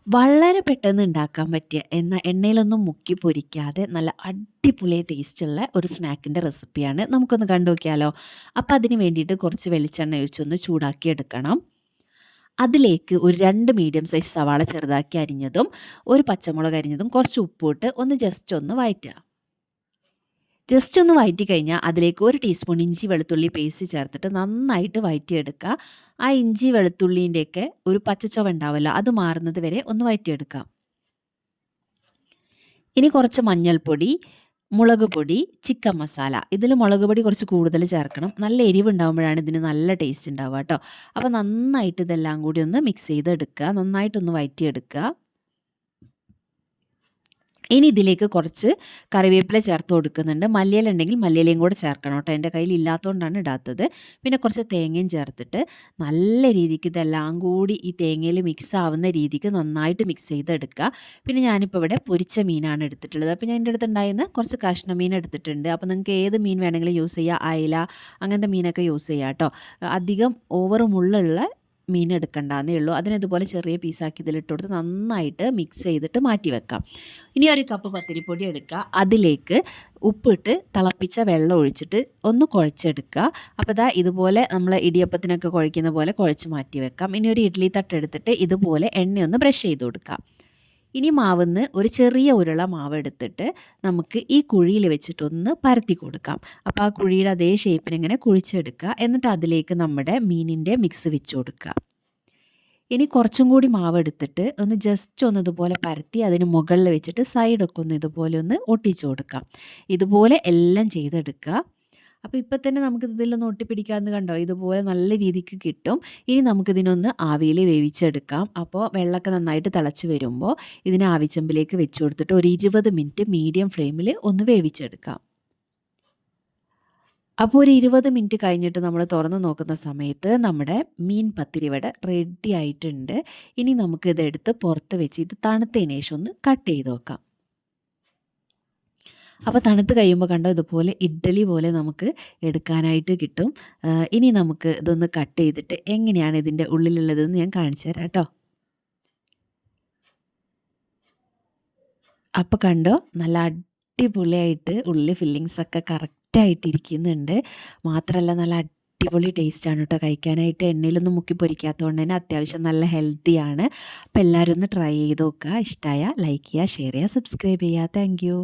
വളരെ പെട്ടെന്ന് ഉണ്ടാക്കാൻ പറ്റിയ എന്നാൽ എണ്ണയിലൊന്നും മുക്കി പൊരിക്കാതെ നല്ല അടിപൊളി ടേസ്റ്റുള്ള ഒരു സ്നാക്കിൻ്റെ റെസിപ്പിയാണ്. നമുക്കൊന്ന് കണ്ടു നോക്കിയാലോ? അപ്പോൾ അതിന് വേണ്ടിയിട്ട് കുറച്ച് വെളിച്ചെണ്ണ ഒഴിച്ചൊന്ന് ചൂടാക്കി എടുക്കണം. അതിലേക്ക് ഒരു 2 മീഡിയം സൈസ് സവാള ചെറുതാക്കി അരിഞ്ഞതും ഒരു പച്ചമുളക് അരിഞ്ഞതും കുറച്ച് ഉപ്പിട്ട് ഒന്ന് ജസ്റ്റ് ഒന്ന് വഴറ്റുക. ജസ്റ്റ് ഒന്ന് വഴറ്റി കഴിഞ്ഞാൽ അതിലേക്ക് 1 ടീസ്പൂൺ ഇഞ്ചി വെളുത്തുള്ളി പേസ്റ്റ് ചേർത്തിട്ട് നന്നായിട്ട് വഴറ്റിയെടുക്കുക. ആ ഇഞ്ചി വെളുത്തുള്ളീൻ്റെയൊക്കെ ഒരു പച്ചച്ചുവ ഉണ്ടാവുമല്ലോ, അത് മാറുന്നത് വരെ ഒന്ന് വഴറ്റിയെടുക്കാം. ഇനി കുറച്ച് മഞ്ഞൾപ്പൊടി, മുളക് പൊടി, ചിക്കൻ മസാല. ഇതിൽ മുളക് പൊടി കുറച്ച് കൂടുതൽ ചേർക്കണം. നല്ല എരിവുണ്ടാകുമ്പോഴാണ് ഇതിന് നല്ല ടേസ്റ്റ് ഉണ്ടാവുക കേട്ടോ. അപ്പോൾ നന്നായിട്ട് ഇതെല്ലാം കൂടി ഒന്ന് മിക്സ് ചെയ്തെടുക്കുക. നന്നായിട്ടൊന്ന് വഴറ്റിയെടുക്കുക. ഇനി ഇതിലേക്ക് കുറച്ച് കറിവേപ്പില ചേർത്ത് കൊടുക്കുന്നുണ്ട്. മല്ലിയില ഉണ്ടെങ്കിൽ മല്ലിയിലയും കൂടെ ചേർക്കണം കേട്ടോ. എൻ്റെ കയ്യിൽ ഇല്ലാത്തതുകൊണ്ടാണ് ഇടാത്തത്. പിന്നെ കുറച്ച് തേങ്ങയും ചേർത്തിട്ട് നല്ല രീതിക്ക് ഇതെല്ലാം കൂടി ഈ തേങ്ങയിൽ മിക്സ് ആവുന്ന രീതിക്ക് നന്നായിട്ട് മിക്സ് ചെയ്തെടുക്കുക. പിന്നെ ഞാനിപ്പോൾ ഇവിടെ പൊരിച്ച മീനാണ് എടുത്തിട്ടുള്ളത്. അപ്പോൾ ഞാൻ എൻ്റെ അടുത്ത് ഉണ്ടായിരുന്ന കുറച്ച് കഷ്ണ മീൻ എടുത്തിട്ടുണ്ട്. അപ്പോൾ നിങ്ങൾക്ക് ഏത് മീൻ വേണമെങ്കിലും യൂസ് ചെയ്യുക. അയല അങ്ങനത്തെ മീനൊക്കെ യൂസ് ചെയ്യുക കേട്ടോ. അധികം ഓവർ മുള്ളുള്ള മീൻ എടുക്കണ്ടെന്നേ ഉള്ളൂ. അതിനിതുപോലെ ചെറിയ പീസാക്കി ഇതിലിട്ട് കൊടുത്ത് നന്നായിട്ട് മിക്സ് ചെയ്തിട്ട് മാറ്റി വെക്കാം. ഇനി 1 കപ്പ് പത്തിരിപ്പൊടി എടുക്കുക. അതിലേക്ക് ഉപ്പിട്ട് തിളപ്പിച്ച വെള്ളം ഒഴിച്ചിട്ട് ഒന്ന് കുഴച്ചെടുക്കുക. അപ്പോൾ ദാ ഇതുപോലെ നമ്മൾ ഇടിയപ്പത്തിനൊക്കെ കുഴയ്ക്കുന്ന പോലെ കുഴച്ച് മാറ്റി വെക്കാം. ഇനി ഒരു ഇഡ്ഡലി തട്ടെടുത്തിട്ട് ഇതുപോലെ എണ്ണയൊന്ന് ബ്രഷ് ചെയ്ത് കൊടുക്കാം. ഇനി മാവിന്ന് ഒരു ചെറിയ ഉരുള മാവ് എടുത്തിട്ട് നമുക്ക് ഈ കുഴിയിൽ വെച്ചിട്ടൊന്ന് പരത്തി കൊടുക്കാം. അപ്പോൾ ആ കുഴിയുടെ അതേ ഷേപ്പിന് ഇങ്ങനെ കുഴിച്ചെടുക്കുക. എന്നിട്ട് അതിലേക്ക് നമ്മുടെ മീനിൻ്റെ മിക്സ് വെച്ച് കൊടുക്കുക. ഇനി കുറച്ചും കൂടി മാവ് എടുത്തിട്ട് ഒന്ന് ജസ്റ്റ് ഒന്ന് ഇതുപോലെ പരത്തി അതിന് മുകളിൽ വെച്ചിട്ട് സൈഡൊക്കെ ഒന്ന് ഇതുപോലെ ഒന്ന് ഒട്ടിച്ചു കൊടുക്കാം. ഇതുപോലെ എല്ലാം ചെയ്തെടുക്കുക. അപ്പോൾ ഇപ്പം തന്നെ നമുക്ക് ഇതിലൊന്ന് ഒട്ടിപ്പിടിക്കാമെന്ന് കണ്ടോ? ഇതുപോലെ നല്ല രീതിക്ക് കിട്ടും. ഇനി നമുക്കിതിനൊന്ന് ആവിയിൽ വേവിച്ചെടുക്കാം. അപ്പോൾ വെള്ളമൊക്കെ നന്നായിട്ട് തിളച്ച് വരുമ്പോൾ ഇതിനെ ആവിച്ചെമ്പിലേക്ക് വെച്ച് കൊടുത്തിട്ട് ഒരു 20 മിനിറ്റ് മീഡിയം ഫ്ലെയിമിൽ ഒന്ന് വേവിച്ചെടുക്കാം. അപ്പോൾ ഒരു 20 മിനിറ്റ് കഴിഞ്ഞിട്ട് നമ്മൾ തുറന്ന് നോക്കുന്ന സമയത്ത് നമ്മുടെ മീൻ പത്തിരി വട റെഡി ആയിട്ടുണ്ട്. ഇനി നമുക്കിതെടുത്ത് പുറത്ത് വെച്ച് ഇത് തണുത്തതിന് ശേഷം ഒന്ന് കട്ട് ചെയ്ത് നോക്കാം. അപ്പോൾ തണുത്ത് കഴിയുമ്പോൾ കണ്ടോ ഇതുപോലെ ഇഡ്ഡലി പോലെ നമുക്ക് എടുക്കാനായിട്ട് കിട്ടും. ഇനി നമുക്ക് ഇതൊന്ന് കട്ട് ചെയ്തിട്ട് എങ്ങനെയാണ് ഇതിൻ്റെ ഉള്ളിലുള്ളതെന്ന് ഞാൻ കാണിച്ചു തരാം കേട്ടോ. അപ്പോൾ കണ്ടോ നല്ല അടിപൊളിയായിട്ട് ഉള്ളിൽ ഫില്ലിങ്സൊക്കെ കറക്റ്റായിട്ടിരിക്കുന്നുണ്ട്. മാത്രമല്ല നല്ല അടിപൊളി ടേസ്റ്റാണ് കേട്ടോ കഴിക്കാനായിട്ട്. എണ്ണയിലൊന്നും മുക്കി പൊരിക്കാത്തതുകൊണ്ട് തന്നെ അത്യാവശ്യം നല്ല ഹെൽത്തിയാണ്. അപ്പോൾ എല്ലാവരും ഒന്ന് ട്രൈ ചെയ്ത് നോക്കുക. ഇഷ്ടമായ ലൈക്ക് ചെയ്യുക, ഷെയർ ചെയ്യുക, സബ്സ്ക്രൈബ് ചെയ്യുക. Thank you.